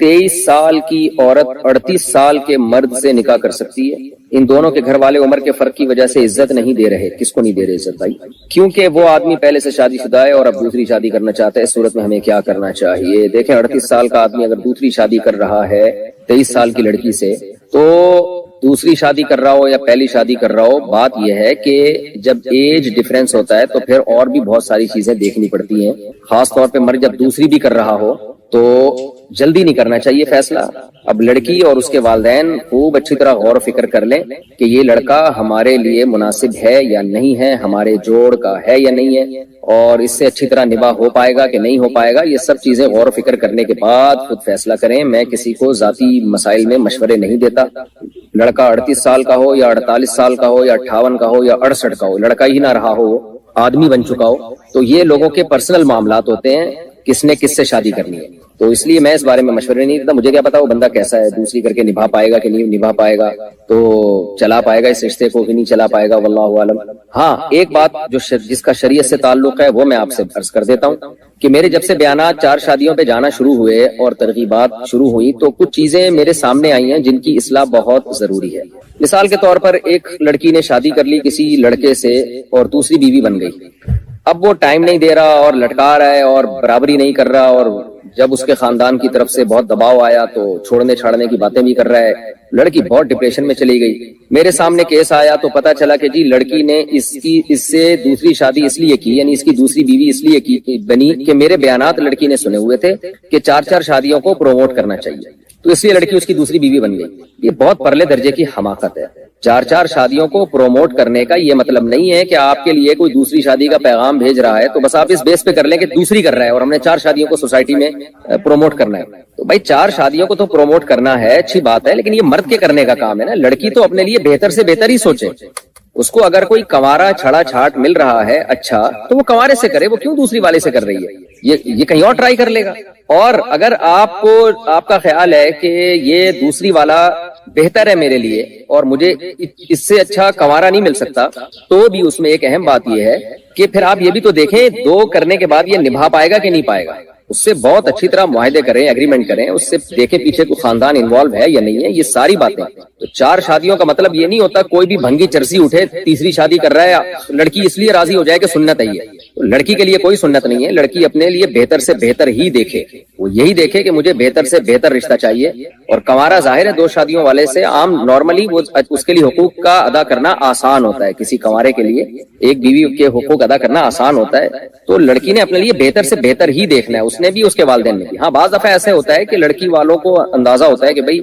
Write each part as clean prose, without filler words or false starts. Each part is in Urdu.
23 سال کی عورت 38 سال کے مرد سے نکاح کر سکتی ہے؟ ان دونوں کے گھر والے عمر کے فرق کی وجہ سے عزت نہیں دے رہے. کس کو نہیں دے رہے عزت بھائی؟ کیونکہ وہ آدمی پہلے سے شادی شدہ ہے اور اب دوسری شادی کرنا چاہتا ہے. اس صورت میں ہمیں کیا کرنا چاہیے؟ دیکھیں 38 سال کا آدمی اگر دوسری شادی کر رہا ہے 23 سال کی لڑکی سے، تو دوسری شادی کر رہا ہو یا پہلی شادی کر رہا ہو، بات یہ ہے کہ جب ایج ڈفرینس ہوتا ہے تو پھر اور بھی بہت ساری چیزیں دیکھنی پڑتی ہیں. خاص طور پہ مرد جب دوسری بھی کر رہا ہو تو جلدی نہیں کرنا چاہیے فیصلہ. اب لڑکی اور اس کے والدین خوب اچھی طرح غور و فکر کر لیں کہ یہ لڑکا ہمارے لیے مناسب ہے یا نہیں ہے، ہمارے جوڑ کا ہے یا نہیں ہے، اور اس سے اچھی طرح نباہ ہو پائے گا کہ نہیں ہو پائے گا. یہ سب چیزیں غور و فکر کرنے کے بعد خود فیصلہ کریں. میں کسی کو ذاتی مسائل میں مشورے نہیں دیتا. لڑکا 38 سال کا ہو یا 48 سال کا ہو یا 58 کا ہو یا 68 کا ہو، لڑکا ہی نہ رہا ہو، آدمی بن چکا ہو، تو یہ لوگوں کے پرسنل معاملات ہوتے ہیں کس نے کس سے شادی کرنی ہے. تو اس لیے میں اس بارے میں مشورے نہیں دیتا. مجھے کیا پتا وہ بندہ کیسا ہے، دوسری کر کے نبھا پائے گا کہ نہیں نبھا پائے گا، تو چلا پائے گا اس رشتے کو کہ نہیں چلا پائے گا، واللہ عالم. ہاں ایک بات جس کا شریعت سے تعلق ہے وہ میں آپ سے عرض کر دیتا ہوں کہ میرے جب سے بیانات 4 شادیوں پہ جانا شروع ہوئے اور ترغیبات شروع ہوئی تو کچھ چیزیں میرے سامنے آئی ہیں جن کی اصلاح بہت ضروری ہے. مثال کے طور پر ایک لڑکی نے شادی کر لی کسی لڑکے سے اور دوسری بیوی بن گئی. اب وہ ٹائم نہیں دے رہا اور لٹکا رہا ہے اور برابری نہیں کر رہا، اور جب اس کے خاندان کی طرف سے بہت دباؤ آیا تو چھوڑنے چھاڑنے کی باتیں بھی کر رہا ہے. لڑکی بہت ڈپریشن میں چلی گئی. میرے سامنے کیس آیا تو پتا چلا کہ جی لڑکی نے اس سے دوسری شادی اس لیے کی، یعنی اس کی دوسری بیوی اس لیے کی بنی کہ میرے بیانات لڑکی نے سنے ہوئے تھے کہ 4 شادیوں کو پروموٹ کرنا چاہیے، تو اس لیے لڑکی اس کی دوسری بیوی بن گئی. یہ بہت پرلے درجے کی حماقت ہے. 4 شادیوں کو پروموٹ کرنے کا یہ مطلب نہیں ہے کہ آپ کے لیے کوئی دوسری شادی کا پیغام بھیج رہا ہے تو بس آپ اس بیس پہ کر لیں کہ دوسری کر رہا ہے اور ہم نے 4 شادیوں کو سوسائٹی میں پروموٹ کرنا ہے. تو بھائی 4 شادیوں کو تو پروموٹ کرنا ہے، اچھی بات ہے، لیکن یہ مرد کے کرنے کا کام ہے نا. لڑکی تو اپنے لیے بہتر سے بہتر ہی سوچے. اس کو اگر کوئی کنوارا چھڑا چھاٹ مل رہا ہے اچھا تو وہ کنوارے سے کرے، وہ کیوں دوسری والے سے کر رہی ہے؟ یہ کہیں اور ٹرائی کر لے گا. اور اگر آپ کا خیال ہے کہ یہ دوسری والا بہتر ہے میرے لیے اور مجھے اس سے اچھا کنوارا نہیں مل سکتا، تو بھی اس میں ایک اہم بات یہ ہے کہ پھر آپ یہ بھی تو دیکھیں 2 کرنے کے بعد یہ نبھا پائے گا کہ نہیں پائے گا. اس سے بہت اچھی طرح معاہدے کریں، ایگریمنٹ کریں، اس سے دیکھیں پیچھے کوئی خاندان انوالو ہے یا نہیں ہے. یہ ساری باتیں. تو 4 شادیوں کا مطلب یہ نہیں ہوتا کوئی بھی بھنگی چرسی اٹھے تیسری شادی کر رہا ہے لڑکی اس لیے راضی ہو جائے کہ سنت ہے. تو لڑکی کے لیے کوئی سنت نہیں ہے. لڑکی اپنے لیے بہتر سے بہتر ہی دیکھے. وہ یہی دیکھے کہ مجھے بہتر سے بہتر رشتہ چاہیے. اور کنوارا ظاہر ہے 2 شادیوں والے سے عام نارملی وہ اس کے لیے حقوق کا ادا کرنا آسان ہوتا ہے. کسی کنوارے کے لیے ایک بیوی کے حقوق ادا کرنا آسان ہوتا ہے. تو لڑکی نے اپنے لیے بہتر سے بہتر ہی دیکھنا ہے، اس نے بھی اس کے والدین نے بھی. ہاں بعض دفعہ ایسے ہوتا ہے کہ لڑکی والوں کو اندازہ ہوتا ہے کہ بھئی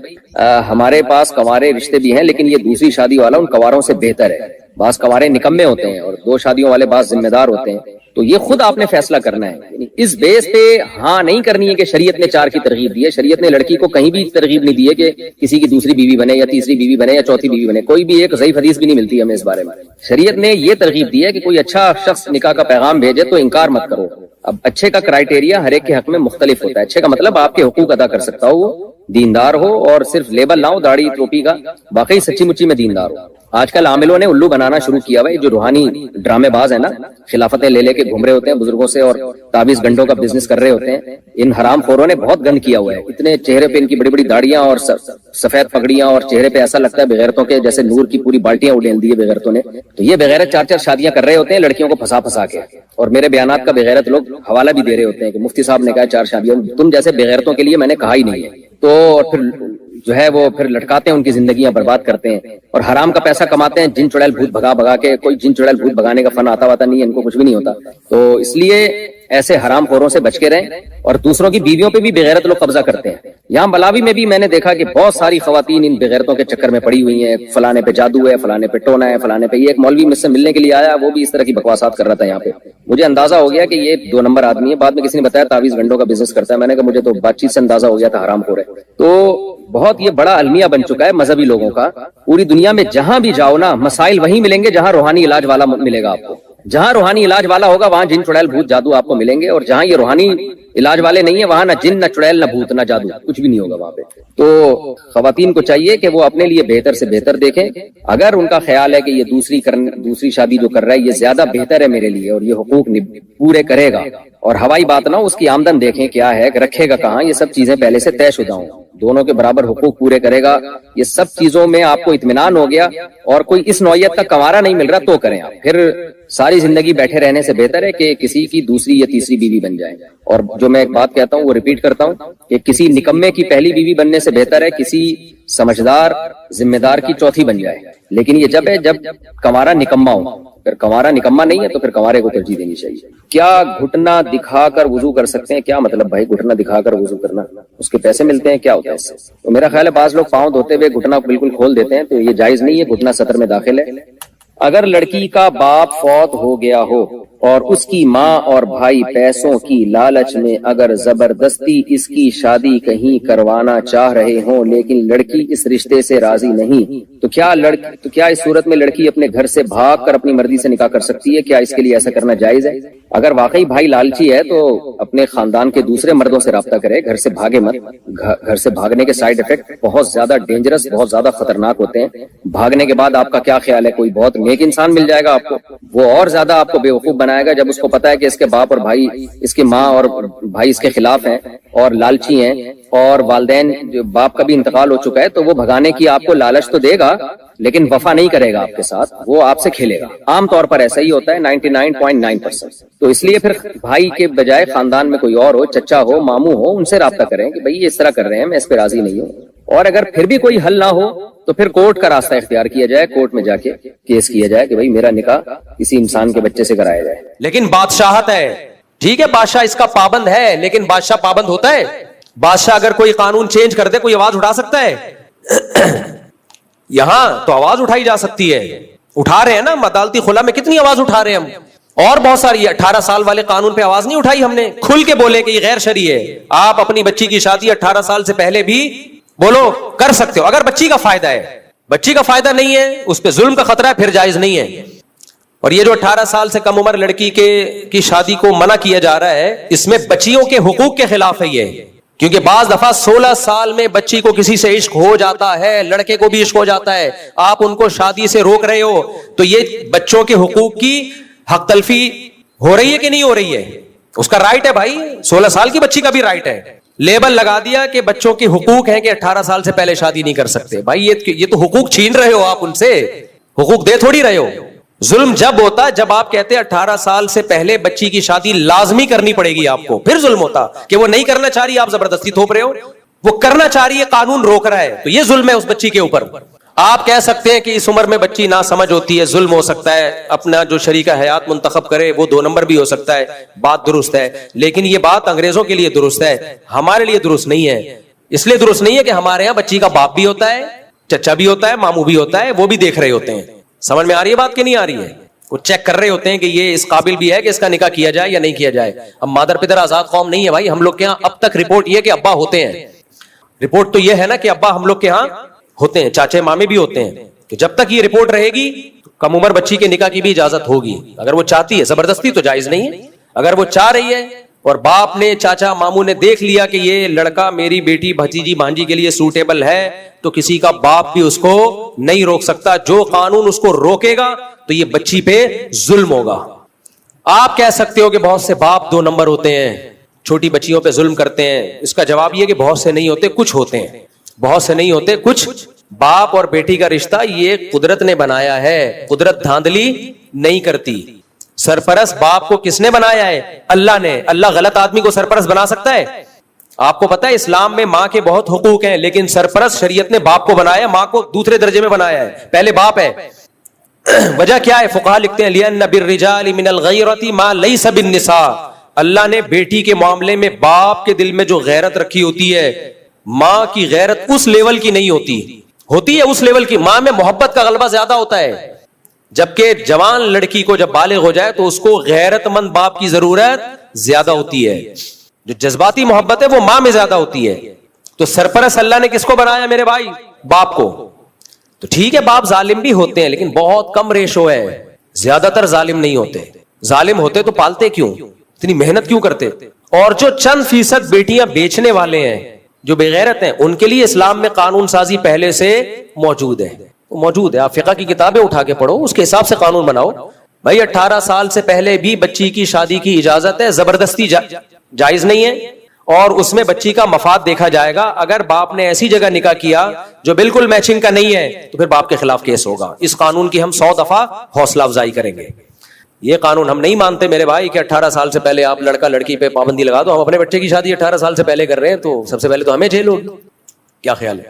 ہمارے پاس کنوارے رشتے بھی ہیں لیکن یہ دوسری شادی والا ان کنواروں سے بہتر ہے. بعض کنوارے نکمے ہوتے ہیں اور 2 شادیوں والے بعض ذمہ دار ہوتے ہیں. تو یہ خود آپ نے فیصلہ کرنا ہے. اس بیس پہ ہاں نہیں کرنی ہے کہ شریعت نے 4 کی ترغیب دی ہے. شریعت نے لڑکی کو کہیں بھی ترغیب نہیں دی ہے کہ کسی کی دوسری بیوی بنے یا تیسری بیوی بنے یا چوتھی بیوی بنے. کوئی بھی ایک ضعیف حدیث بھی نہیں ملتی ہمیں اس بارے میں. شریعت نے یہ ترغیب دی ہے کہ کوئی اچھا شخص نکاح کا پیغام بھیجے تو انکار مت کرو. اب اچھے کا کرائیٹیریا ہر ایک کے حق میں مختلف ہوتا ہے. اچھے کا مطلب آپ کے حقوق ادا کر سکتا ہو، وہ دیندار ہو اور صرف لیبل نہ ہو داڑھی ٹوپی کا، باقی سچی مچی میں دیندار ہو. آج کل عاملوں نے الو بنانا شروع کیا ہوا ہے. جو روحانی ڈرامے باز ہیں نا، خلافتیں لے کے گھوم رہے ہوتے ہیں بزرگوں سے اور تعویذ گنڈوں کا بزنس کر رہے ہوتے ہیں. ان حرام خوروں نے بہت گند کیا ہوا ہے. اتنے چہرے پہ ان کی بڑی بڑی داڑیاں اور سفید پگڑیاں اور چہرے پہ ایسا لگتا ہے بغیرتوں کے جیسے نور کی پوری بالٹیاں اڈیل دی ہے بغیرتوں نے. تو یہ بغیرت 4 شادیاں کر رہے ہوتے ہیں لڑکیوں کو پھنسا کے. اور میرے بیانات کا بغیرت لوگ حوالہ بھی دے رہے ہوتے ہیں کہ مفتی صاحب نے کہا 4 شادیاں. تم جیسے بغیرتوں کے لیے میں نے کہا ہی نہیں ہے. تو پھر جو ہے وہ پھر لٹکاتے ہیں، ان کی زندگیاں برباد کرتے ہیں اور حرام کا پیسہ کماتے ہیں. جن چڑیل بھوت بھگا کے، کوئی جن چڑیل بھوت بھگانے کا فن آتا نہیں ہے ان کو، کچھ بھی نہیں ہوتا. تو اس لیے ایسے حرام خوروں سے بچ کے رہیں. اور دوسروں کی بیویوں پہ بھی بغیرت لوگ قبضہ کرتے ہیں. یہاں ملاوی میں بھی میں نے دیکھا کہ بہت ساری خواتین ان بغیرتوں کے چکر میں پڑی ہوئی ہیں. فلانے پہ جادو ہے، فلانے پہ ٹونا ہے، فلانے پہ. یہ ایک مولوی مجھ سے ملنے کے لیے آیا، وہ بھی اس طرح کی بکواسات کر رہا تھا. یہاں پہ مجھے اندازہ ہو گیا کہ یہ 2 نمبر آدمی ہے. بعد میں کسی نے بتایا تعویذ گنڈوں کا بزنس کرتا ہے. میں نے کہا مجھے تو بات چیت سے اندازہ ہو گیا تھا حرام خور ہے. تو بہت یہ بڑا المیہ بن چکا ہے مذہبی لوگوں کا. پوری دنیا میں جہاں بھی جاؤ نا، مسائل وہیں ملیں گے جہاں روحانی علاج والا ملے گا آپ کو. جہاں روحانی علاج والا ہوگا وہاں جن چڑیل بھوت جادو آپ کو ملیں گے. اور جہاں یہ روحانی علاج والے نہیں ہیں وہاں نہ جن، نہ چڑیل، نہ بھوت، نہ جادو، کچھ بھی نہیں ہوگا وہاں پہ. تو خواتین کو چاہیے کہ وہ اپنے لیے بہتر سے بہتر دیکھیں. اگر ان کا خیال ہے کہ یہ دوسری شادی جو کر رہا ہے یہ زیادہ بہتر ہے میرے لیے اور یہ حقوق پورے کرے گا اور ہوائی بات نہ ہو، اس کی آمدن دیکھیں کیا ہے، رکھے گا کہاں، یہ سب چیزیں پہلے سے طے شدہ ہوں، دونوں کے برابر حقوق پورے کرے گا، یہ سب چیزوں میں آپ کو اطمینان ہو گیا اور کوئی اس نوعیت کا کنوارا نہیں مل رہا تو کریں آپ. پھر ساری زندگی بیٹھے رہنے سے بہتر ہے کہ کسی کی دوسری یا تیسری بیوی بن جائے. اور جو میں ایک بات کہتا ہوں وہ ریپیٹ کرتا ہوں کہ کسی نکمے کی پہلی بیوی بننے سے بہتر ہے کسی سمجھدار ذمہ دار کی چوتھی بن جائے. لیکن یہ جب ہے جب کنوارا نکما ہو، پھر کنوارا نکما نہیں ہے تو پھر کنوارے کو ترجیح دینی چاہیے. کیا گھٹنا دکھا کر وضو کر سکتے ہیں؟ کیا مطلب بھائی گھٹنا دکھا کر وضو کرنا، اس کے پیسے ملتے ہیں، کیا ہوتا ہے اس سے؟ تو میرا خیال ہے بعض لوگ پاؤں دھوتے ہوئے گھٹنا بالکل کھول دیتے ہیں، تو یہ جائز نہیں ہے، گھٹنا سطر میں داخل ہے. اگر لڑکی کا باپ فوت ہو گیا ہو اور اس کی ماں اور بھائی پیسوں کی لالچ میں اگر زبردستی اس کی شادی کہیں کروانا چاہ رہے ہوں لیکن لڑکی اس رشتے سے راضی نہیں، تو کیا اس صورت میں لڑکی اپنے گھر سے بھاگ کر اپنی مرضی سے نکاح کر سکتی ہے؟ کیا اس کے لیے ایسا کرنا جائز ہے؟ اگر واقعی بھائی لالچی ہے تو اپنے خاندان کے دوسرے مردوں سے رابطہ کرے، گھر سے بھاگے مت. گھر سے بھاگنے کے سائیڈ افیکٹ بہت زیادہ ڈینجرس، بہت زیادہ خطرناک ہوتے ہیں. بھاگنے کے بعد آپ کا کیا خیال ہے، کوئی بہت نیک انسان مل جائے گا آپ کو، وہ اور زیادہ آپ کو بیوقوف بنائے گا جب اس کو پتا ہے کہ اس کے باپ اور بھائی، اس کی ماں اور بھائی اس کے خلاف ہیں اور لالچی ہیں، اور والدین جو باپ کا بھی انتقال ہو چکا ہے، تو وہ بھگانے کی آپ کو لالچ تو دے گا لیکن وفا نہیں کرے گا آپ کے ساتھ، وہ آپ سے کھیلے گا. عام طور پر ایسا ہی ہوتا ہے 99.9%. تو اس لیے پھر بھائی کے بجائے خاندان میں کوئی اور ہو، چچا ہو، ماموں ہو، ان سے رابطہ کریں کہ بھائی یہ اس طرح کر رہے ہیں، میں اس پہ راضی نہیں ہوں. اور اگر پھر بھی کوئی حل نہ ہو تو پھر کورٹ کا راستہ اختیار کیا جائے، کورٹ میں جا کے کیس کیا جائے کہ بھائی میرا نکاح کسی انسان کے بچے سے کرایا جائے. لیکن بادشاہت ہے، ٹھیک ہے بادشاہ اس کا پابند ہے، لیکن بادشاہ پابند ہوتا ہے؟ بادشاہ اگر کوئی قانون چینج کر دے کوئی آواز اٹھا سکتا ہے؟ یہاں تو آواز اٹھائی جا سکتی ہے، اٹھا رہے ہیں نا، عدالتی خلا میں کتنی آواز اٹھا رہے ہیں ہم. اور بہت ساری 18 سال والے قانون پہ آواز نہیں اٹھائی ہم نے، کھل کے بولے کہ یہ غیر شرعی ہے. آپ اپنی بچی کی شادی 18 سال سے پہلے بھی بولو کر سکتے ہو اگر بچی کا فائدہ ہے. بچی کا فائدہ نہیں ہے، اس پہ ظلم کا خطرہ ہے، پھر جائز نہیں ہے. اور یہ جو 18 سال سے کم عمر لڑکی کی شادی کو منع کیا جا رہا ہے، اس میں بچیوں کے حقوق کے خلاف ہے یہ. کیونکہ بعض دفعہ 16 سال میں بچی کو کسی سے عشق ہو جاتا ہے، لڑکے کو بھی عشق ہو جاتا ہے، آپ ان کو شادی سے روک رہے ہو، تو یہ بچوں کے حقوق کی حق تلفی ہو رہی ہے کہ نہیں ہو رہی ہے؟ اس کا رائٹ ہے بھائی، 16 سال کی بچی کا بھی رائٹ ہے. لیبل لگا دیا کہ بچوں کے حقوق ہیں کہ 18 سال سے پہلے شادی نہیں کر سکتے. بھائی یہ تو حقوق چھین رہے ہو آپ ان سے، حقوق دے تھوڑی رہے ہو. ظلم جب ہوتا جب آپ کہتے 18 سال سے پہلے بچی کی شادی لازمی کرنی پڑے گی آپ کو، پھر ظلم ہوتا. کہ وہ نہیں کرنا چاہ رہی آپ زبردستی تھوپ رہے ہو، وہ کرنا چاہ رہی ہے قانون روک رہا ہے، تو یہ ظلم ہے اس بچی کے اوپر. آپ کہہ سکتے ہیں کہ اس عمر میں بچی نہ سمجھ ہوتی ہے، ظلم ہو سکتا ہے، اپنا جو شریکہ حیات منتخب کرے وہ 2 نمبر بھی ہو سکتا ہے، بات درست ہے. لیکن یہ بات انگریزوں کے لیے درست ہے، ہمارے لیے درست نہیں ہے. اس لیے درست نہیں ہے کہ ہمارے ہاں بچی کا باپ بھی ہوتا ہے، چچا بھی ہوتا ہے، ماموں بھی ہوتا ہے، وہ بھی دیکھ رہے ہوتے ہیں. سمجھ میں آ رہی ہے بات کہ نہیں آ رہی ہے؟ وہ چیک کر رہے ہوتے ہیں کہ یہ اس قابل بھی ہے کہ اس کا نکاح کیا جائے یا نہیں کیا جائے. اب مادر پدر آزاد قوم نہیں ہے بھائی، ہم لوگ کے ہاں اب تک رپورٹ یہ کہ ابا ہوتے ہیں. رپورٹ تو یہ ہے نا کہ ابا ہم لوگ کے ہاں ہوتے ہیں، چاچے مامے بھی ہوتے ہیں. تو جب تک یہ رپورٹ رہے گی کم عمر بچی کے نکاح کی بھی اجازت ہوگی، اگر وہ چاہتی ہے. زبردستی تو جائز نہیں ہے. اگر وہ چاہ رہی ہے اور باپ نے، چاچا ماموں نے دیکھ لیا کہ یہ لڑکا میری بیٹی بھتیجی بھانجی کے لیے سوٹیبل ہے، تو کسی کا باپ بھی اس کو نہیں روک سکتا. جو قانون اس کو روکے گا تو یہ بچی پہ ظلم ہوگا. آپ کہہ سکتے ہو کہ بہت سے باپ 2 نمبر ہوتے ہیں، چھوٹی بچیوں پہ ظلم کرتے ہیں. اس کا جواب یہ کہ بہت سے نہیں ہوتے، کچھ ہوتے ہیں. بہت سے نہیں ہوتے، کچھ. باپ اور بیٹی کا رشتہ یہ قدرت نے بنایا ہے، قدرت دھاندلی نہیں کرتی. سرپرست باپ کو کس نے بنایا ہے؟ اللہ نے. اللہ غلط آدمی کو سرپرست بنا سکتا ہے؟ آپ کو پتا ہے اسلام میں ماں کے بہت حقوق ہیں، لیکن سرپرست شریعت نے باپ کو بنایا، ماں کو دوسرے درجے میں بنایا ہے، پہلے باپ ہے. وجہ کیا ہے؟ فقہاء لکھتے ہیں لِأَنَّ بِالرِّجَالِ مِنَ الْغَيْرَةِ مَا لَيْسَ بِالنِّسَاءِ. اللہ نے بیٹی کے معاملے میں باپ کے دل میں جو غیرت رکھی ہوتی ہے، ماں کی غیرت اس لیول کی نہیں ہوتی. ہوتی ہے اس لیول کی، ماں میں محبت کا غلبہ زیادہ ہوتا ہے. جبکہ جوان لڑکی کو جب بالغ ہو جائے تو اس کو غیرت مند باپ کی ضرورت زیادہ ہوتی ہے. جو جذباتی محبت ہے وہ ماں میں زیادہ ہوتی ہے. تو سرپرست اللہ نے کس کو بنایا میرے بھائی؟ باپ کو. تو ٹھیک ہے باپ ظالم بھی ہوتے ہیں لیکن بہت کم ریشو ہے، زیادہ تر ظالم نہیں ہوتے. ظالم ہوتے تو پالتے کیوں، اتنی محنت کیوں کرتے؟ اور جو چند فیصد بیٹیاں بیچنے والے ہیں، جو بغیرت ہیں، ان کے لیے اسلام میں قانون سازی پہلے سے موجود ہے. موجود ہے. آپ فقہ کی کتابیں اٹھا کے پڑھو، اس کے حساب سے قانون بناؤ. بھائی 18 سال سے پہلے بھی بچی کی شادی کی اجازت ہے, زبردستی جائز نہیں ہے, اور اس میں بچی کا مفاد دیکھا جائے گا. اگر باپ نے ایسی جگہ نکاح کیا جو بالکل میچنگ کا نہیں ہے تو پھر باپ کے خلاف کیس ہوگا. اس قانون کی ہم 100 دفعہ حوصلہ افزائی کریں گے. یہ قانون ہم نہیں مانتے میرے بھائی کہ 18 سال سے پہلے آپ لڑکا لڑکی پہ پابندی لگا دو. ہم اپنے بچے کی شادی 18 سال سے پہلے کر رہے ہیں تو سب سے پہلے تو ہمیں جیل ہوگی. کیا خیال ہے؟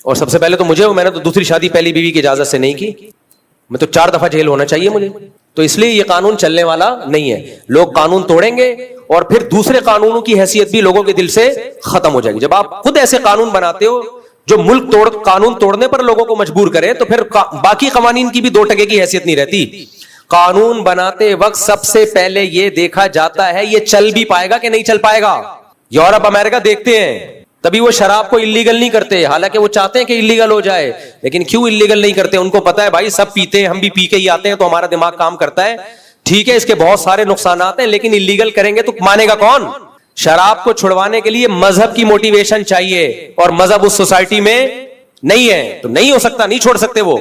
اور سب سے پہلے تو مجھے, میں نے تو دوسری شادی پہلی بیوی کی اجازت سے نہیں کی, میں تو 4 دفعہ جیل ہونا چاہیے مجھے. تو اس لیے یہ قانون چلنے والا نہیں ہے. لوگ قانون توڑیں گے اور پھر دوسرے قانونوں کی حیثیت بھی لوگوں کے دل سے ختم ہو جائے گی. جب آپ خود ایسے قانون بناتے ہو جو ملک قانون توڑنے پر لوگوں کو مجبور کرے تو پھر باقی قوانین کی بھی 2 ٹکے کی حیثیت نہیں رہتی. قانون بناتے وقت سب سے پہلے یہ دیکھا جاتا ہے یہ چل بھی پائے گا کہ نہیں چل پائے گا. یورپ امریکہ دیکھتے ہیں تبھی وہ شراب کو اللیگل نہیں کرتے, حالانکہ وہ چاہتے ہیں کہ اللیگل ہو جائے. لیکن کیوں اللیگل نہیں کرتے؟ ان کو پتا ہے بھائی سب پیتے ہیں, ہم بھی پی کے ہی آتے ہیں تو ہمارا دماغ کام کرتا ہے. ٹھیک ہے اس کے بہت سارے نقصانات ہیں لیکن اللیگل کریں گے تو مانے گا کون؟ شراب کو چھڑوانے کے لیے مذہب کی موٹیویشن چاہیے اور مذہب اس سوسائٹی میں نہیں ہے تو نہیں ہو سکتا, نہیں چھوڑ سکتے. وہ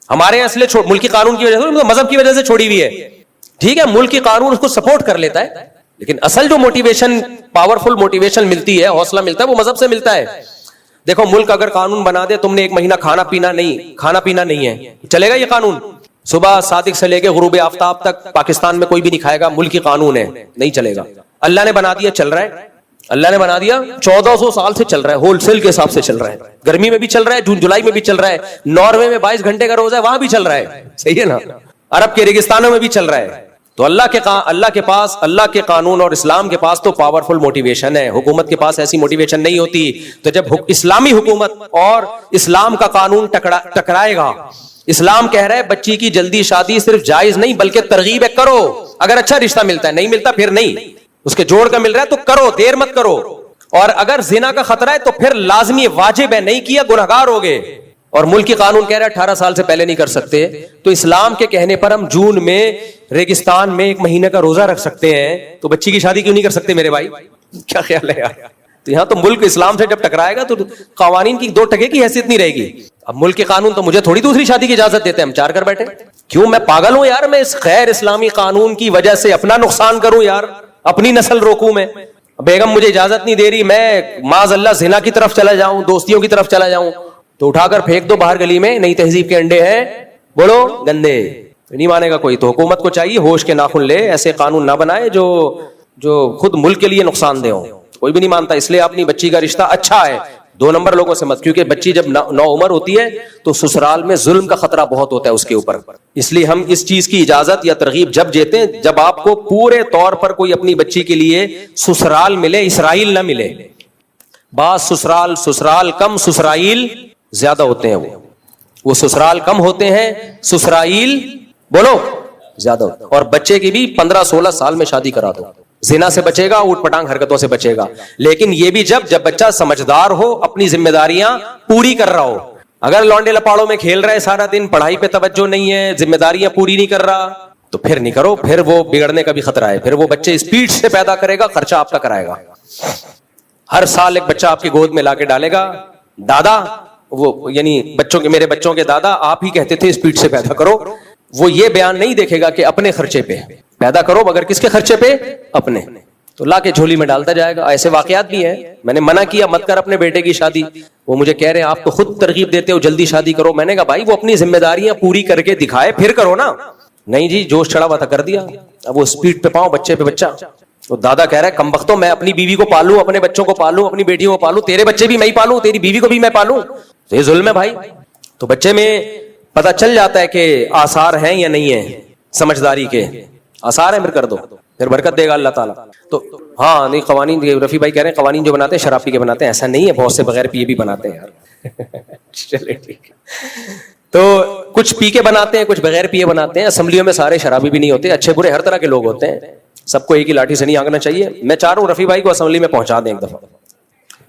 ہمارے اصل ملکی قانون کی وجہ سے, مذہب کی وجہ سے چھوڑی ہوئی ہے. ٹھیک ہے ملکی قانون اس کو سپورٹ کر لیتا ہے لیکن اصل جو موٹیویشن, پاورفل موٹیویشن ملتی ہے, حوصلہ ملتا ہے, وہ مذہب سے ملتا ہے. دیکھو ملک اگر قانون بنا دے تم نے 1 مہینہ کھانا پینا نہیں ہے, چلے گا یہ قانون؟ صبح صادق سے لے کے غروب آفتاب تک پاکستان میں کوئی بھی نہیں کھائے گا, ملکی قانون ہے, نہیں چلے گا. اللہ نے بنا دیا, چل رہا ہے. اللہ نے بنا دیا 1400 سال سے چل رہا ہے, ہول سیل کے حساب سے چل رہا ہے. گرمی میں بھی چل رہا ہے, جون جولائی میں بھی چل رہا ہے. ناروے میں 22 گھنٹے کا روزہ ہے, وہاں بھی چل رہا ہے. صحیح ہے نا؟ عرب کے ریگستانوں میں بھی چل رہا ہے. تو اللہ کے پاس, اللہ کے قانون اور اسلام کے پاس تو پاورفل موٹیویشن ہے. حکومت کے پاس ایسی موٹیویشن نہیں ہوتی. تو جب اسلامی حکومت اور اسلام کا قانون ٹکرائے گا, اسلام کہہ رہا ہے بچی کی جلدی شادی صرف جائز نہیں بلکہ ترغیب ہے, کرو. اگر اچھا رشتہ ملتا ہے, نہیں ملتا پھر نہیں, اس کے جوڑ کا مل رہا ہے تو کرو, دیر مت کرو. اور اگر زنا کا خطرہ ہے تو پھر لازمی واجب ہے, نہیں کیا گنہگار ہوگے. اور ملکی قانون کہہ رہا ہے 18 سال سے پہلے نہیں کر سکتے. تو اسلام کے کہنے پر ہم جون میں ریگستان میں 1 مہینے کا روزہ رکھ سکتے ہیں, تو بچی کی شادی کیوں نہیں کر سکتے میرے بھائی؟ کیا خیال ہے یار؟ تو یہاں تو ملک اسلام سے جب ٹکرائے گا تو قوانین کی 2 ٹکے کی حیثیت نہیں رہے گی. اب ملک کے قانون تو مجھے تھوڑی دوسری شادی کی اجازت دیتے ہیں, ہم 4 کر بیٹھے. کیوں میں پاگل ہوں یار؟ میں اس غیر اسلامی قانون کی وجہ سے اپنا نقصان کروں یار, اپنی نسل روکوں میں؟ بیگم مجھے اجازت نہیں دے رہی, میں معاذ اللہ زنا کی طرف چلا جاؤں, دوستیوں کی طرف چلا جاؤں, تو اٹھا کر پھینک دو باہر گلی میں. نئی تہذیب کے انڈے ہیں, بولو گندے, نہیں مانے گا کوئی. تو حکومت کو چاہیے ہوش کے ناخن لے, ایسے قانون نہ بنائے جو خود ملک کے لیے نقصان دہ ہوں. کوئی بھی نہیں مانتا. اس لیے اپنی بچی کا رشتہ اچھا ہے, 2 نمبر لوگوں سے مت, کیونکہ بچی جب نو عمر ہوتی ہے تو سسرال میں ظلم کا خطرہ بہت ہوتا ہے اس کے اوپر. اس لیے ہم اس چیز کی اجازت یا ترغیب جب دیتے ہیں جب آپ کو پورے طور پر کوئی اپنی بچی کے لیے سسرال ملے, اسرائیل نہ ملے. بعض سسرال کم, سسرائیل زیادہ ہوتے ہیں. وہ سسرال کم ہوتے ہیں, سسرائیل بولو زیادہ ہوتے ہیں. اور بچے کی بھی 15-16 سال میں شادی کرا دو, زنا سے بچے گا, اوٹ پٹانگ حرکتوں سے بچے گا. لیکن یہ بھی جب بچہ سمجھدار ہو, اپنی ذمہ داریاں پوری کر رہا ہو. اگر لونڈے لپاڑوں میں کھیل رہا ہے سارا دن, پڑھائی پہ توجہ نہیں ہے, ذمہ داریاں پوری نہیں کر رہا, تو پھر نہیں کرو. پھر وہ بگڑنے کا بھی خطرہ ہے. پھر وہ بچے اسپیڈ سے پیدا کرے گا, خرچہ آپ کا کرائے گا. ہر سال ایک بچہ آپ کی گود میں لا کے ڈالے گا. دادا, وہ یعنی میرے بچوں کے دادا آپ ہی کہتے تھے اسپیڈ سے پیدا کرو. وہ یہ بیان نہیں دیکھے گا کہ اپنے خرچے پہ پیدا کرو, مگر کس کے خرچے پہ؟ اپنے. تو لا کے جھولی میں ڈالتا جائے گا. ایسے واقعات بھی ہیں. میں نے منع کیا مت کر اپنے بیٹے کی شادی. وہ مجھے کہہ رہے ہیں آپ تو خود ترغیب دیتے ہو جلدی شادی کرو. میں نے کہا بھائی وہ اپنی ذمہ داریاں پوری کر کے دکھائے پھر کرو نا. نہیں جی جوش چڑھا ہوا تھا, کر دیا. اب وہ اسپیڈ پہ پاؤں, بچے پہ بچہ. تو دادا کہہ رہا ہے کمبختوں, میں اپنی بیوی کو پالوں, اپنے بچوں کو پالوں, اپنی بیٹیوں کو پالوں, تیرے بچے بھی میں ہی پالوں, تیری بیوی کو بھی میں پالوں. تو یہ ظلم ہے بھائی. تو بچے میں پتہ چل جاتا ہے کہ آثار ہیں یا نہیں ہیں, سمجھداری کے آثار ہیں, پھر کر دو, پھر برکت دے گا اللہ تعالیٰ. تو ہاں نہیں, قوانین رفیع بھائی کہہ رہے ہیں قوانین جو بناتے ہیں شراب پی کے بناتے ہیں. ایسا نہیں ہے, بہت سے بغیر پیے بھی بناتے ہیں یار. چلے ٹھیک ہے. تو کچھ پی کے بناتے ہیں, کچھ بغیر پیے بناتے ہیں. اسمبلیوں میں سارے شرابی بھی نہیں ہوتے, اچھے برے ہر طرح کے لوگ ہوتے ہیں. سب کو ایک ہی لاٹھی سے نہیں آگنا چاہیے. میں چاہ رہا ہوں رفیع بھائی کو اسمبلی میں پہنچا دیں ایک دفعہ,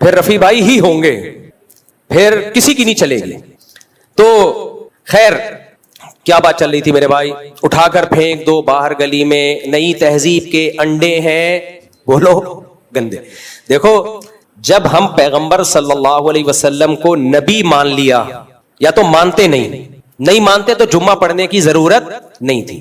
پھر رفیع بھائی ہی ہوں گے, پھر کسی کی نہیں چلے گی. تو خیر کیا بات چل رہی تھی میرے بھائی؟ اٹھا کر پھینک دو باہر گلی میں, نئی تہذیب کے انڈے ہیں, بولو گندے. دیکھو جب ہم پیغمبر صلی اللہ علیہ وسلم کو نبی مان لیا, یا تو مانتے نہیں مانتے تو جمعہ پڑھنے کی ضرورت نہیں تھی.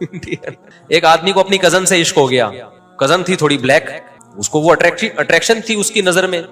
ایک آدمی کو اپنی کزن سے عشق ہو گیا, کزن تھی تھوڑی بلیک, اس کو وہ اٹریکشن تھی اس کی نظر میں,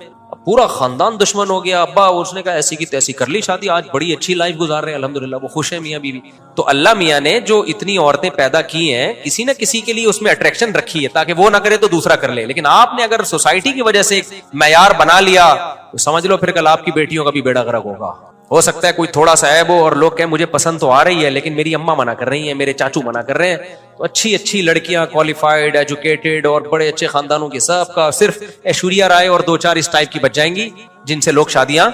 پورا خاندان دشمن ہو گیا. ابا اس نے کہا ایسی کی تیسی کر لی شادی, آج بڑی اچھی لائف گزار رہے ہیں الحمدللہ, وہ خوش ہیں میاں بیوی. تو اللہ میاں نے جو اتنی عورتیں پیدا کی ہیں کسی نہ کسی کے لیے اس میں اٹریکشن رکھی ہے تاکہ وہ نہ کرے تو دوسرا کر لے. لیکن آپ نے اگر سوسائٹی کی وجہ سے ایک معیار بنا لیا تو سمجھ لو پھر کل آپ کی بیٹیوں کا بھی بیڑا غرق ہوگا. ہو سکتا ہے کوئی تھوڑا سا عیب ہو اور لوگ کہیں مجھے پسند تو آ رہی ہے لیکن میری اماں منع کر رہی ہیں, میرے چاچو منع کر رہے ہیں. تو اچھی لڑکیاں کوالیفائڈ, ایجوکیٹڈ اور بڑے اچھے خاندانوں کی, سب کا صرف ایشوریا رائے اور 2-4 اس ٹائپ کی بچ جائیں گی جن سے لوگ شادیاں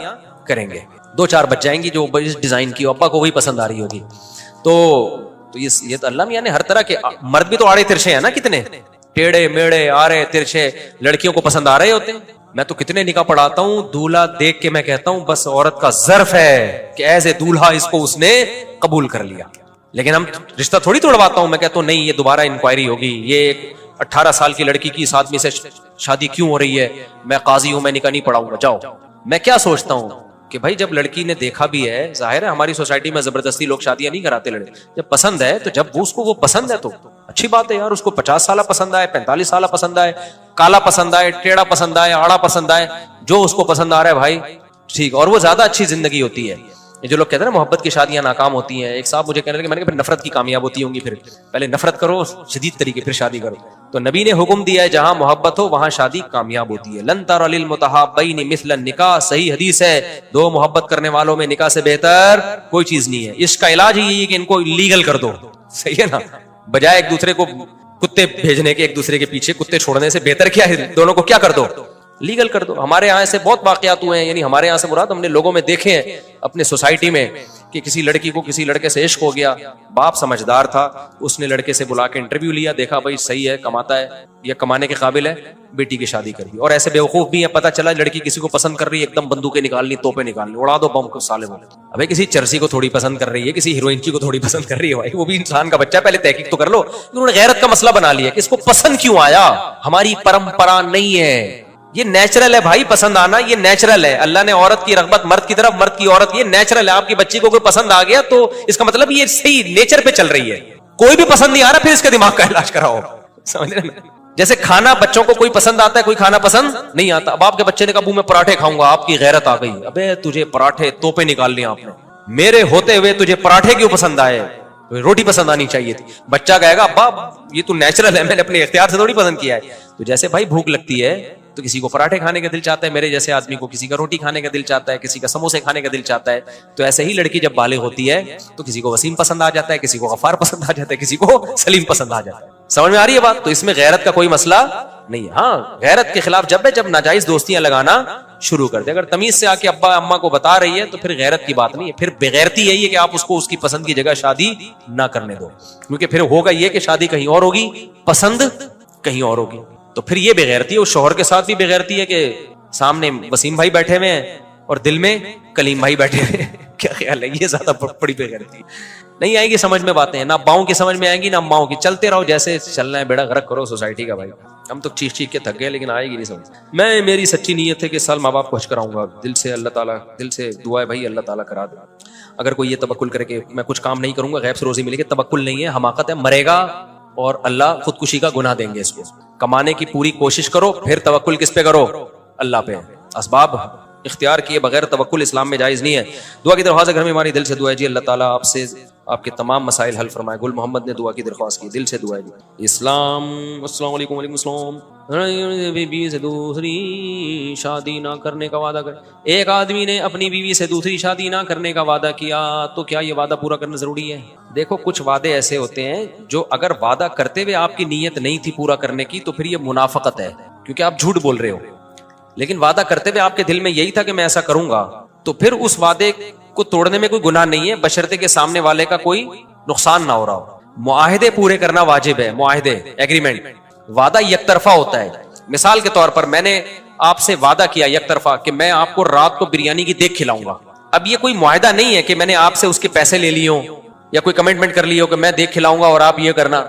کریں گے. 2-4 بچ جائیں گی جو اس ڈیزائن کی, ابا کو وہی پسند آ رہی ہوگی. تو یہ تو اللہ میاں نے ہر طرح کے, مرد بھی تو آڑے ترچھے ہیں نا, کتنے ٹیڑے میڑے آڑے ترچھے لڑکیوں کو پسند آ رہے ہوتے ہیں. میں تو کتنے نکاح پڑھاتا ہوں, دولہا دیکھ کے میں کہتا ہوں بس عورت کا ظرف ہے کہ ایز اے دولہا اس کو اس نے قبول کر لیا. لیکن ہم رشتہ تھوڑی توڑواتا ہوں, میں کہتا ہوں نہیں یہ دوبارہ انکوائری ہوگی, یہ 18 سال کی لڑکی کی اس آدمی سے شادی کیوں ہو رہی ہے, میں قاضی ہوں, میں نکاح نہیں پڑھاؤں گا, جاؤ. میں کیا سوچتا ہوں کہ بھائی جب لڑکی نے دیکھا بھی ہے, ظاہر ہے ہماری سوسائٹی میں زبردستی لوگ شادیاں نہیں کراتے لڑکے, جب پسند ہے تو جب اس کو وہ پسند ہے تو اچھی بات ہے یار. اس کو 50 سالہ پسند آئے, 45 سالہ پسند آئے, کالا پسند آئے, ٹیڑھا پسند آئے, آڑا پسند آئے, جو اس کو پسند آ رہا ہے بھائی ٹھیک. اور وہ زیادہ اچھی زندگی ہوتی ہے. یہ جو لوگ کہتے ہیں نا محبت کی شادیاں ناکام ہوتی ہیں, ایک صاحب مجھے کہنے لگے, میں نے کہا پھر نفرت کی کامیاب ہوتی ہوں گی, پھر پہلے نفرت کرو شدید طریقے پھر شادی کرو. تو نبی نے حکم دیا ہے جہاں محبت ہو وہاں شادی کامیاب ہوتی ہے. لن تر للمتحابین مثل النکاح, صحیح حدیث ہے, 2 محبت کرنے والوں میں نکاح سے بہتر کوئی چیز نہیں ہے. اس کا علاج ہی یہ ہے کہ ان کو لیگل کر دو, صحیح ہے نا, بجائے ایک دوسرے کو کتے بھیجنے کے, ایک دوسرے کے پیچھے کتے چھوڑنے سے بہتر کیا ہے, دونوں کو کیا کر دو, لیگل کر دو. ہمارے یہاں سے بہت واقعات ہوئے ہیں, یعنی ہمارے یہاں سے مراد ہم نے لوگوں میں دیکھے ہیں اپنے سوسائٹی میں کہ کسی لڑکی کو کسی لڑکے سے عشق ہو گیا, باپ سمجھدار تھا, اس نے لڑکے سے بلا کے انٹرویو لیا, دیکھا بھائی صحیح ہے, کماتا ہے یا کمانے کے قابل ہے, بیٹی کی شادی کر دی. اور ایسے بیوقوف بھی ہیں, پتہ چلا لڑکی کسی کو پسند کر رہی ہے, ایک دم بندوقیں نکالنی, توپیں نکالنی, اڑا دو بم کو سالے والے. ابھی کسی چرسی کو تھوڑی پسند کر رہی ہے, کسی ہیروئن کو تھوڑی پسند کر رہی ہے, بھائی وہ بھی انسان کا بچہ, پہلے تحقیق تو کر لو. انہوں نے غیرت کا مسئلہ بنا لیا کہ اس کو پسند کیوں آیا, ہماری پرمپرا نہیں ہے, یہ نیچرل ہے بھائی, پسند آنا یہ نیچرل ہے. اللہ نے عورت کی رغبت مرد کی طرف, مرد کی عورت, یہ نیچرل ہے. آپ کی بچی کو کوئی پسند آ گیا تو اس کا مطلب یہ صحیح نیچر پہ چل رہی ہے. کوئی بھی پسند نہیں آ رہا پھر اس کے دماغ کا علاج کراؤ, سمجھ رہے ہیں. جیسے کھانا بچوں کو کوئی پسند آتا ہے, کوئی کھانا پسند نہیں آتا. اب آپ کے بچے نے کہا ابو میں پراٹھے کھاؤں گا, آپ کی غیرت آ گئی, ابے تجھے پراٹھے توپے نکال لیا آپ نے, میرے ہوتے ہوئے تجھے پراٹھے کیوں پسند آئے, روٹی پسند آنی چاہیے تھی. بچہ کہے گا ابا یہ تو نیچرل ہے, میں نے اپنے اختیار سے تھوڑی پسند کیا ہے. تو جیسے بھائی بھوک لگتی ہے تو کسی کو پراٹھے کھانے کا دل چاہتا ہے, میرے جیسے آدمی کو کسی کا روٹی کھانے کا دل چاہتا ہے, کسی کا سموسے کھانے کا دل چاہتا ہے. تو ایسے ہی لڑکی جب بالغ ہوتی ہے تو کسی کو وسیم پسند آ جاتا ہے, کسی کو غفار پسند آ جاتا ہے, کسی کو سلیم پسند آ جاتا ہے. سمجھ میں آ رہی ہے بات. تو اس میں غیرت کا کوئی مسئلہ نہیں ہے. ہاں غیرت کے خلاف جب ناجائز دوستیاں لگانا شروع کر دے. اگر تمیز سے آ کے ابا اما کو بتا رہی ہے تو پھر غیرت کی بات نہیں ہے, پھر بغیرتی یہی ہے کہ آپ اس کو اس کی پسند کی جگہ شادی نہ کرنے دو, کیونکہ پھر ہوگا یہ کہ شادی کہیں اور ہوگی, پسند کہیں اور ہوگی. تو پھر یہ بغیرتی ہے. اس شوہر کے ساتھ بھی بغیرتی ہے کہ سامنے وسیم بھائی بیٹھے ہوئے ہیں اور دل میں کلیم بھائی بیٹھے ہوئے ہیں. کیا خیال ہے, یہ زیادہ بڑی بغیرتی. نہیں آئیں گی سمجھ میں باتیں, نہ اباؤں کی سمجھ میں آئیں گی نہ اماؤں کی. چلتے رہو جیسے چلنا ہے, بیڑا غرق کرو سوسائٹی کا. بھائی ہم تو چیخ چیخ کے تھک گئے لیکن آئے گی نہیں سمجھ. میری سچی نیت ہے کہ سال ماں باپ کو حج کراؤں گا, دل سے اللہ تعالیٰ, دل سے دعا ہے بھائی اللہ تعالیٰ کرا دے. اگر کوئی یہ توکل کرے کہ میں کچھ کام نہیں کروں گا غیب سے روزی ملے گی, توکل نہیں ہے, حماقت ہے. مرے گا اور اللہ خودکشی کا گناہ دیں گے اس کو. کمانے کی پوری کوشش کرو, پھر توکل کس پہ کرو, اللہ پہ. اسباب اختیار کیے بغیر توکل اسلام میں جائز نہیں ہے. دعا کی درخواست گھر میں ہماری دل سے دعا ہے جی, اللہ تعالیٰ آپ سے آپ کے تمام مسائل حل فرمائے. گل محمد نے دعا کی درخواست کی, دل سے دعا ہے جی. اسلام. السلام علیکم. وعلیکم السلام. بیوی سے دوسری شادی نہ کرنے کا وعدہ کرے. ایک آدمی نے اپنی بیوی سے دوسری شادی نہ کرنے کا وعدہ کیا تو کیا یہ وعدہ پورا کرنا ضروری ہے؟ دیکھو کچھ وعدے ایسے ہوتے ہیں جو اگر وعدہ کرتے ہوئے آپ کی نیت نہیں تھی پورا کرنے کی تو پھر یہ منافقت ہے, کیونکہ آپ جھوٹ بول رہے ہو. لیکن وعدہ کرتے ہوئے آپ کے دل میں یہی تھا کہ میں ایسا کروں گا, تو پھر اس وعدے کو توڑنے میں کوئی گناہ نہیں ہے, بشرطے کہ سامنے والے کا کوئی نقصان نہ ہو رہا ہو. معاہدے پورے کرنا واجب ہے. معاہدے, ایگریمنٹ. وعدہ یک طرفہ ہوتا ہے. مثال کے طور پر میں نے آپ سے وعدہ کیا یک طرفہ کہ میں آپ کو رات کو بریانی کی دیگ کھلاؤں گا. اب یہ کوئی معاہدہ نہیں ہے کہ میں نے آپ سے اس کے پیسے لے لیے ہوں یا کوئی کمٹمنٹ کر لی ہو کہ میں دیگ کھلاؤں گا اور آپ یہ کرنا.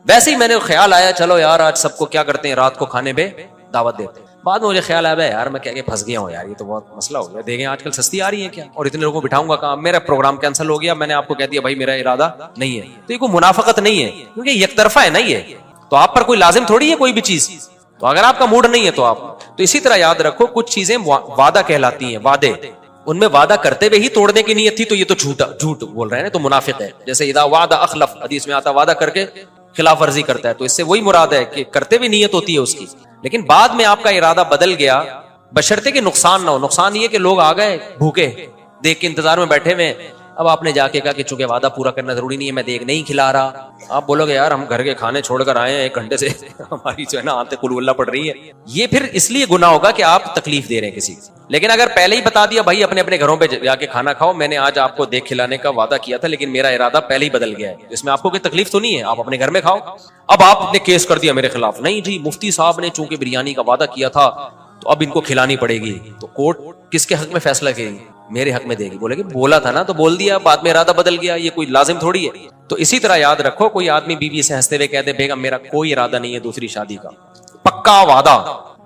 ویسے ہی میں نے خیال آیا چلو یار آج سب کو کیا کرتے ہیں رات کو کھانے پہ دعوت دیتے ہیں. بعد میں مجھے خیال آیا یار میں کیا کہ پھنس گیا ہوں یار, یہ تو بہت مسئلہ ہو گیا, دیکھیں آج کل سستی آ رہی ہے کیا, اور اتنے لوگوں کو بٹھاؤں گا کہاں, میرا پروگرام کینسل ہو گیا, میں نے آپ کو کہہ دیا بھائی میرا ارادہ نہیں ہے. تو یہ کوئی منافقت نہیں ہے, کیونکہ یک طرفہ ہے نا یہ, تو آپ پر کوئی لازم تھوڑی ہے کوئی بھی چیز, تو اگر آپ کا موڈ نہیں ہے تو آپ, تو اسی طرح یاد رکھو کچھ چیزیں وعدہ کہلاتی ہیں, وعدے, ان میں وعدہ کرتے ہوئے ہی توڑنے کی نیت تھی تو یہ تو جھوٹ بول رہے ہیں, تو منافق ہے. جیسے اذا وعد اخلف, حدیث میں آتا وعدہ کر کے خلاف ورزی کرتا ہے, تو اس سے وہی مراد ہے کہ کرتے ہوئے نیت ہوتی ہے اس کی, لیکن بعد میں آپ کا ارادہ بدل گیا, بشرطے کہ نقصان نہ ہو. نقصان یہ کہ لوگ آ گئے بھوکے دیکھ کے انتظار میں بیٹھے ہوئے, اب آپ نے جا کے کہا کہ چونکہ وعدہ پورا کرنا ضروری نہیں ہے میں دیکھ نہیں کھلا رہا, آپ بولو گے یار ہم گھر کے کھانے چھوڑ کر آئے ہیں 1 گھنٹے سے, ہماری جو ہے نا آتے قل اللہ پڑھ رہی ہے, یہ پھر اس لیے گناہ ہوگا کہ آپ تکلیف دے رہے ہیں کسی کو. لیکن اگر پہلے ہی بتا دیا بھائی اپنے اپنے گھروں پہ جا کے کھانا کھاؤ, میں نے آج آپ کو دیکھ کھلانے کا وعدہ کیا تھا لیکن میرا ارادہ پہلے ہی بدل گیا ہے, اس میں آپ کو کوئی تکلیف تو نہیں ہے, آپ اپنے گھر میں کھاؤ. اب آپ نے کیس کر دیا میرے خلاف, نہیں جی مفتی صاحب نے چونکہ بریانی کا وعدہ کیا تھا تو اب ان کو کھلانی پڑے گی, تو کورٹ کس کے حق میں فیصلہ کرے گی, میرے حق میں دے گی. بولے کہ بولا تھا نا تو بول دیا, بعد میں ارادہ بدل گیا, یہ کوئی لازم تھوڑی ہے. تو اسی طرح یاد رکھو کوئی آدمی بیوی سے ہنستے ہوئے کہہ دے بیگم میرا کوئی ارادہ نہیں ہے دوسری شادی کا, پکا وعدہ,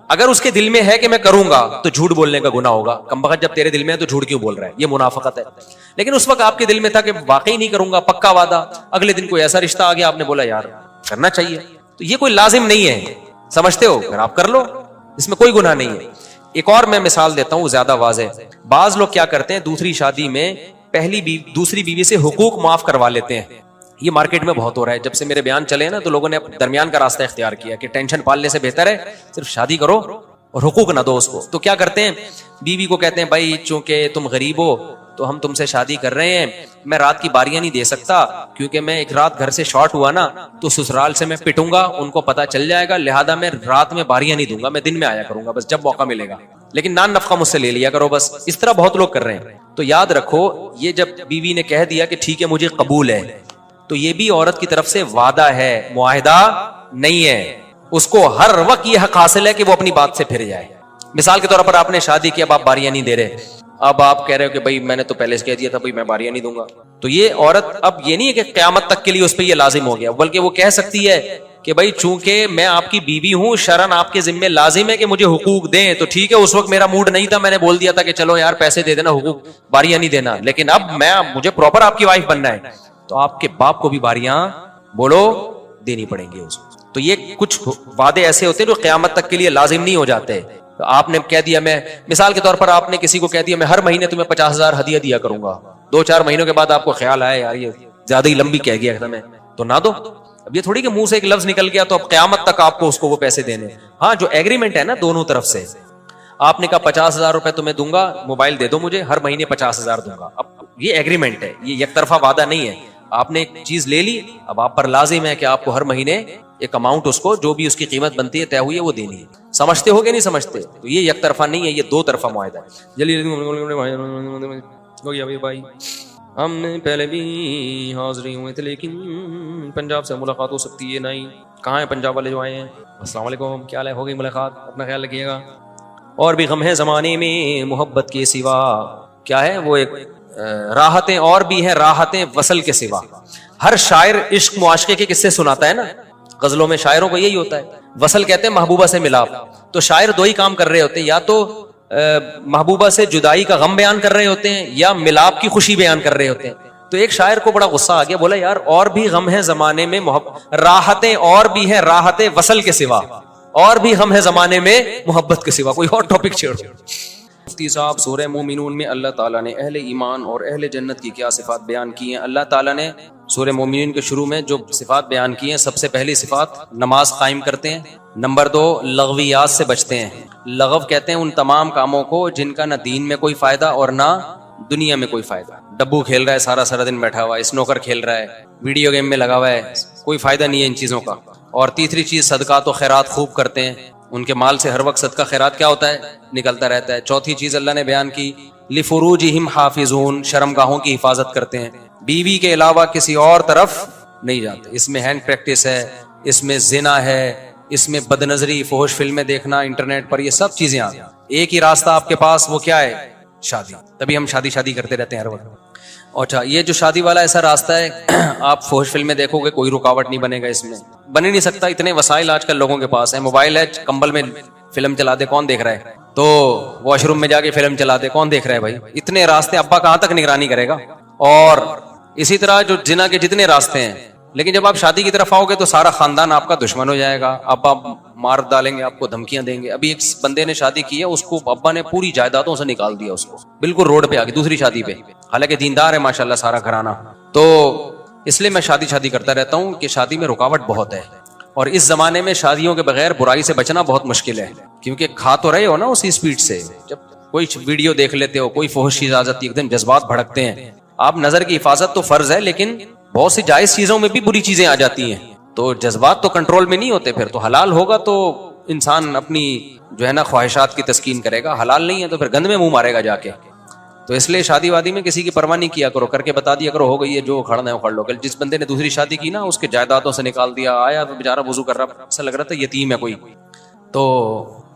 اگر اس کے دل میں ہے کہ میں کروں گا تو جھوٹ بولنے کا گناہ ہوگا. کم بخت جب تیرے دل میں ہے تو جھوٹ کیوں بول رہا ہے, یہ منافقت ہے. لیکن اس وقت آپ کے دل میں تھا کہ واقعی نہیں کروں گا, پکا وعدہ, اگلے دن کوئی ایسا رشتہ آ گیا آپ نے بولا یار کرنا چاہیے, تو یہ کوئی لازم نہیں ہے, سمجھتے ہو, اگر آپ کر لو اس میں کوئی گناہ نہیں ہے. ایک اور میں مثال دیتا ہوں زیادہ واضح, بعض لوگ کیا کرتے ہیں دوسری شادی میں دوسری بیوی سے حقوق معاف کروا لیتے ہیں. یہ مارکیٹ میں بہت ہو رہا ہے, جب سے میرے بیان چلے نا تو لوگوں نے درمیان کا راستہ اختیار کیا کہ ٹینشن پالنے سے بہتر ہے صرف شادی کرو اور حقوق نہ دو اس کو. تو کیا کرتے ہیں بیوی کو کہتے ہیں بھائی چونکہ تم غریب ہو تو ہم تم سے شادی کر رہے ہیں, میں رات کی باریاں نہیں دے سکتا کیونکہ میں ایک رات گھر سے شارٹ ہوا نا تو سسرال سے میں پٹوں گا, ان کو پتا چل جائے گا, لہذا میں رات میں باریاں نہیں دوں گا, میں دن میں آیا کروں گا بس جب موقع ملے گا, لیکن نان نفقہ مجھ سے لے لیا کرو بس. اس طرح بہت لوگ کر رہے ہیں. تو یاد رکھو یہ جب بیوی نے کہہ دیا کہ ٹھیک ہے مجھے قبول ہے, تو یہ بھی عورت کی طرف سے وعدہ ہے, معاہدہ نہیں ہے. اس کو ہر وقت یہ حق حاصل ہے کہ وہ اپنی بات سے پھر جائے. مثال کے طور پر آپ نے شادی کی, اب آپ باریاں نہیں دے رہے, اب آپ کہہ رہے ہو کہ بھائی میں نے تو پہلے سے کہہ دیا تھا بھائی میں باریاں نہیں دوں گا, تو یہ عورت اب یہ نہیں ہے کہ قیامت تک کے لیے اس پہ یہ لازم ہو گیا, بلکہ وہ کہہ سکتی ہے کہ بھائی چونکہ میں آپ کی بیوی ہوں شرعن آپ کے ذمہ لازم ہے کہ مجھے حقوق دیں, تو ٹھیک ہے اس وقت میرا موڈ نہیں تھا, میں نے بول دیا تھا کہ چلو یار پیسے دے دینا, حقوق باریاں نہیں دینا, لیکن اب مجھے پراپر آپ کی وائف بننا ہے, تو آپ کے باپ کو بھی باریاں بولو دینی پڑیں گی اس کو. تو یہ کچھ وعدے ایسے ہوتے ہیں جو قیامت تک کے لیے لازم نہیں ہو جاتے. تو آپ نے کہہ دیا, میں مثال کے طور پر آپ نے کسی کو کہہ دیا میں ہر مہینے تمہیں 50,000 ہدیہ دیا کروں گا, 2-4 مہینوں کے بعد آپ کو خیال آیا یار یہ زیادہ ہی لمبی کہہ گیا میں, تو نہ دو. اب یہ تھوڑی کہ منہ سے ایک لفظ نکل گیا تو اب قیامت تک آپ کو اس کو وہ پیسے دینے. ہاں جو ایگریمنٹ ہے نا دونوں طرف سے, آپ نے کہا 50,000 روپے تمہیں دوں گا, موبائل دے دو مجھے, ہر مہینے 50,000 دوں گا, اب یہ ایگریمنٹ ہے, یہ یک طرفہ وعدہ نہیں ہے. آپ نے ایک چیز لے لی, اب آپ پر لازم ہے کہ آپ کو ہر مہینے ایک اماؤنٹ اس کو جو بھی اس کی قیمت بنتی ہے طے ہوئی ہے وہ دینی ہے. سمجھتے ہو کہ نہیں سمجھتے؟ تو یہ یک طرفہ نہیں ہے, یہ 2 طرفہ معاہدہ ہے. جلدی بھائی ہم نے پہلے بھی حاضری ہوئے تھے لیکن پنجاب سے ملاقات ہو سکتی ہے نہیں. کہاں ہیں پنجاب والے جو آئے ہیں؟ السلام علیکم, کیا حال ہے, ہو گئی ملاقات, اپنا خیال رکھیے گا. اور بھی غم ہے زمانے میں محبت کے سوا, کیا ہے وہ ایک راحتیں اور بھی ہیں, راحتیں وصل کے سوا. ہر شاعر عشق معاشقے کے قصے سناتا ہے نا, غزلوں میں شاعروں کو یہی ہوتا ہے. وصل کہتے ہیں محبوبہ سے ملاپ, تو شاعر 2 ہی کام کر رہے ہوتے ہیں, یا تو محبوبہ سے جدائی کا غم بیان کر رہے ہوتے ہیں یا ملاپ کی خوشی بیان کر رہے ہوتے ہیں. تو ایک شاعر کو بڑا غصہ آ گیا, بولا یار اور بھی غم ہے زمانے میں راحتیں اور بھی ہیں, راحتیں وصل کے سوا, اور بھی غم ہے زمانے میں محبت کے سوا. کوئی اور ٹاپک چھیڑو. مفتی صاحب سورہ مومنون میں اللہ تعالیٰ نے اہل ایمان اور اہل جنت کی کیا صفات بیان کی ہیں؟ اللہ تعالیٰ نے سورہ مومنون کے شروع میں جو صفات بیان کی ہیں, سب سے پہلی صفات نماز قائم کرتے ہیں, نمبر 2 لغویات سے بچتے ہیں. لغو کہتے ہیں ان تمام کاموں کو جن کا نہ دین میں کوئی فائدہ اور نہ دنیا میں کوئی فائدہ. ڈبو کھیل رہا ہے, سارا دن بیٹھا ہوا ہے, اسنوکر کھیل رہا ہے, ویڈیو گیم میں لگا ہوا ہے, کوئی فائدہ نہیں ہے ان چیزوں کا. اور تیسری چیز صدقات و خیرات خوب کرتے ہیں, ان کے مال سے ہر وقت صدقہ خیرات کیا ہوتا ہے, نکلتا رہتا ہے. چوتھی چیز اللہ نے بیان کی لفروجہم حافظون, شرمگاہوں کی حفاظت کرتے ہیں, بیوی کے علاوہ کسی اور طرف نہیں جاتے. اس میں ہینڈ پریکٹس ہے, اس میں زنا ہے, اس میں بد نظری, فحش فلمیں دیکھنا انٹرنیٹ پر, یہ سب چیزیں آ گئی. ایک ہی راستہ آپ کے پاس, وہ کیا ہے, شادی. تبھی ہم شادی کرتے رہتے ہیں ہر وقت. اچھا یہ جو شادی والا ایسا راستہ ہے, آپ فحش فلمیں دیکھو گے کوئی رکاوٹ نہیں بنے گا, اس میں بن ہی نہیں سکتا. اتنے وسائل آج کل لوگوں کے پاس ہیں, موبائل ہے, کمبل میں فلم چلا دے کون دیکھ رہا ہے, تو واش روم میں جا کے فلم چلا دے کون دیکھ رہا ہے بھائی, اتنے راستے ابا کہاں تک نگرانی کرے گا. اور اسی طرح جو زنا کے جتنے راستے ہیں, لیکن جب آپ شادی کی طرف آؤ گے تو سارا خاندان آپ کا دشمن ہو جائے گا, ابا مار ڈالیں گے آپ کو, دھمکیاں دیں گے. ابھی ایک بندے نے شادی کی ہے, اس کو ابا نے پوری جائیدادوں سے نکال دیا, اس کو بالکل روڈ پہ آ گئی دوسری شادی پہ, حالانکہ دیندار ہے ماشاءاللہ سارا گھرانہ. تو اس لیے میں شادی کرتا رہتا ہوں کہ شادی میں رکاوٹ بہت ہے, اور اس زمانے میں شادیوں کے بغیر برائی سے بچنا بہت مشکل ہے, کیونکہ کھا تو رہے ہو نا اسی اسپیڈ سے. جب کوئی ویڈیو دیکھ لیتے ہو, کوئی فحش چیز آ جاتی ہے, ایک دم جذبات بھڑکتے ہیں. آپ نظر کی حفاظت تو فرض ہے, لیکن بہت سی جائز چیزوں میں بھی بری چیزیں آ جاتی ہیں, تو جذبات تو کنٹرول میں نہیں ہوتے. پھر تو حلال ہوگا تو انسان اپنی جو ہے نا خواہشات کی تسکین کرے گا, حلال نہیں ہے تو پھر گند میں منہ مارے گا جا کے. تو اس لیے شادی وادی میں کسی کی پرواہ نہیں کیا کرو, کر کے بتا دیا کرو ہو گئی ہے, جو کھڑنا ہے کھڑ لو. جس بندے نے دوسری شادی کی نا, اس کے جائیدادوں سے نکال دیا, آیا تو بیچارہ وضو کر رہا, ایسا لگ رہا تھا یتیم ہے کوئی. تو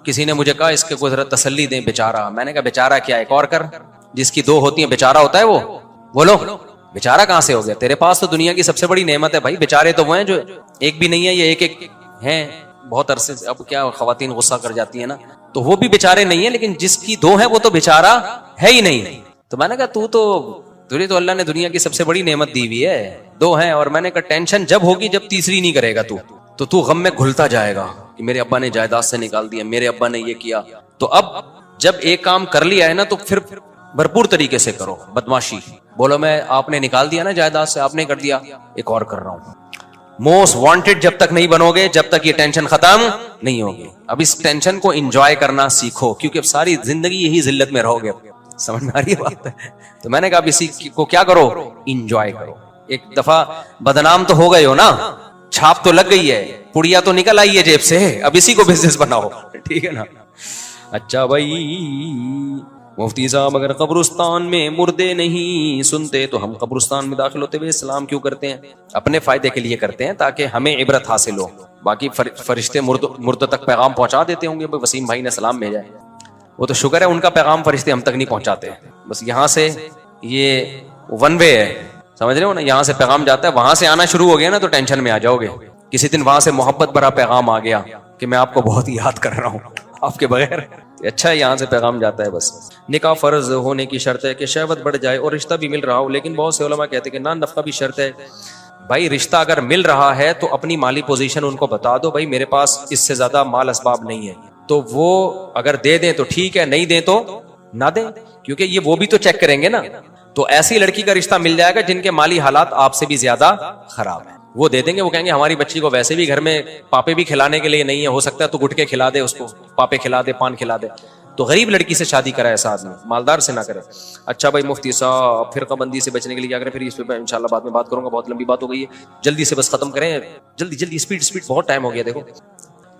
کسی نے مجھے کہا اس کے کوئی ذرا تسلی دیں بیچارہ. میں نے کہا بیچارہ کیا, ایک اور کر, جس کی دو ہوتی ہیں بیچارہ ہوتا ہے وہ. بولو بیچارہ کہاں سے ہو گیا, تیرے پاس تو دنیا کی سب سے بڑی نعمت ہے بھائی. بیچارے تو وہ ہیں جو ایک بھی نہیں ہے, یہ ایک ہیں بہت عرصے سے. اب کیا خواتین غصہ کر جاتی ہیں نا, تو وہ بھی بیچارے نہیں ہیں, لیکن جس کی دو ہیں وہ تو بیچارہ ہے ہی نہیں. تو میں نے کہا تجھے تو اللہ نے دنیا کی سب سے بڑی نعمت دی ہوئی ہے, دو ہیں. اور میں نے کہا ٹینشن جب ہوگی جب تیسری نہیں کرے گا تو غم میں گھلتا جائے گا کہ میرے ابا نے جائیداد سے نکال دیا, میرے ابا نے یہ کیا. تو اب جب ایک کام کر لیا ہے نا, تو پھر بھرپور طریقے سے کرو. بدماشی بولو میں آپ نے نکال دیا نا جائیداد سے, آپ نے کر دیا, ایک اور کر رہا ہوں. موسٹ وانٹڈ جب تک نہیں بنو گے, جب تک یہ ٹینشن ختم نہیں ہوگی. اب اس ٹینشن کو انجوائے کرنا سیکھو, کیونکہ اب ساری زندگی یہی ذلت میں رہو گے. سمجھ میں آ رہی ہے بات؟ تو میں نے کہا اب اسی کو کیا کرو, انجوائے کرو. ایک دفعہ بدنام تو ہو گئے ہو نا, چھاپ تو لگ گئی ہے, پڑیا تو نکل آئی ہے جیب سے, اب اسی کو بزنس بناؤ. ٹھیک ہے نا. اچھا بھائی مفتی صاحب, اگر قبرستان میں مردے نہیں سنتے تو ہم قبرستان میں داخل ہوتے ہوئے اسلام کیوں کرتے ہیں؟ اپنے فائدے کے لیے کرتے ہیں, تاکہ ہمیں عبرت حاصل ہو. باقی فرشتے مرد تک پیغام پہنچا دیتے ہوں گے. وسیم بھائی نے سلام بھیجا ہے, وہ تو شکر ہے, ان کا پیغام فرشتے ہم تک نہیں پہنچاتے. بس یہاں سے یہ ون وے ہے, سمجھ رہے ہو نا, یہاں سے پیغام جاتا ہے, وہاں سے آنا شروع ہو گیا نا تو ٹینشن میں آ جاؤ گے. کسی دن وہاں سے محبت بھرا پیغام آ گیا کہ میں آپ کو بہت یاد کر رہا ہوں آپ کے بغیر, اچھا ہے یہاں سے پیغام جاتا ہے. بس نکاح فرض ہونے کی شرط ہے کہ شہوت بڑھ جائے اور رشتہ بھی مل رہا ہو, لیکن بہت سے علماء کہتے ہیں کہ نان نفقہ بھی شرط ہے. بھائی رشتہ اگر مل رہا ہے تو اپنی مالی پوزیشن ان کو بتا دو, بھائی میرے پاس اس سے زیادہ مال اسباب نہیں ہے, تو وہ اگر دے دیں تو ٹھیک ہے, نہیں دیں تو نہ دیں, کیونکہ یہ وہ بھی تو چیک کریں گے نا. تو ایسی لڑکی کا رشتہ مل جائے گا جن کے مالی حالات آپ سے بھی زیادہ خراب ہیں, وہ دے دیں گے. وہ کہیں گے ہماری بچی کو ویسے بھی گھر میں پاپے بھی کھلانے کے لیے نہیں ہے, ہو سکتا ہے تو گٹکے کھلا دے اس کو, پاپے کھلا دے, پان کھلا دے. تو غریب لڑکی سے شادی کرائے ایسا آدمی, مالدار سے نہ کرے. اچھا بھائی مفتی صاحب فرقہ بندی سے بچنے کے لیے کیا کریں؟ پھر اس پہ انشاءاللہ بعد میں بات کروں گا, بہت لمبی بات ہو گئی ہے, جلدی سے بس ختم کریں, جلدی اسپیڈ, بہت ٹائم ہو گیا. دیکھو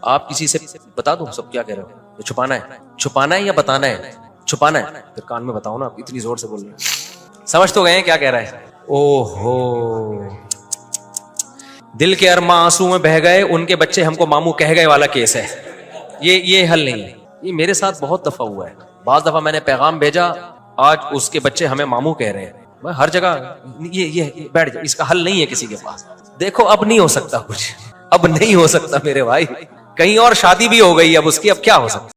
آپ کسی سے بتا دو سب کیا کہہ رہے ہو, چھپانا ہے یا بتانا ہے؟ چھپانا ہے, پھر کان میں بتاؤ نا, آپ اتنی زور سے بول رہے ہیں. سمجھ تو گئے کیا کہہ رہا ہے؟ او ہو, دل کے ارماں آنسو میں بہہ گئے, ان کے بچے ہم کو ماموں کہہ گئے والا کیس ہے. یہ حل نہیں ہے. یہ میرے ساتھ بہت دفعہ ہوا ہے. بعض دفعہ میں نے پیغام بھیجا, آج اس کے بچے ہمیں ماموں کہہ رہے ہیں. ہر جگہ یہ بیٹھ جائے, اس کا حل نہیں ہے کسی کے پاس. دیکھو اب نہیں ہو سکتا کچھ, اب نہیں ہو سکتا میرے بھائی, کہیں اور شادی بھی ہو گئی اب اس کی, اب کیا ہو سکتا.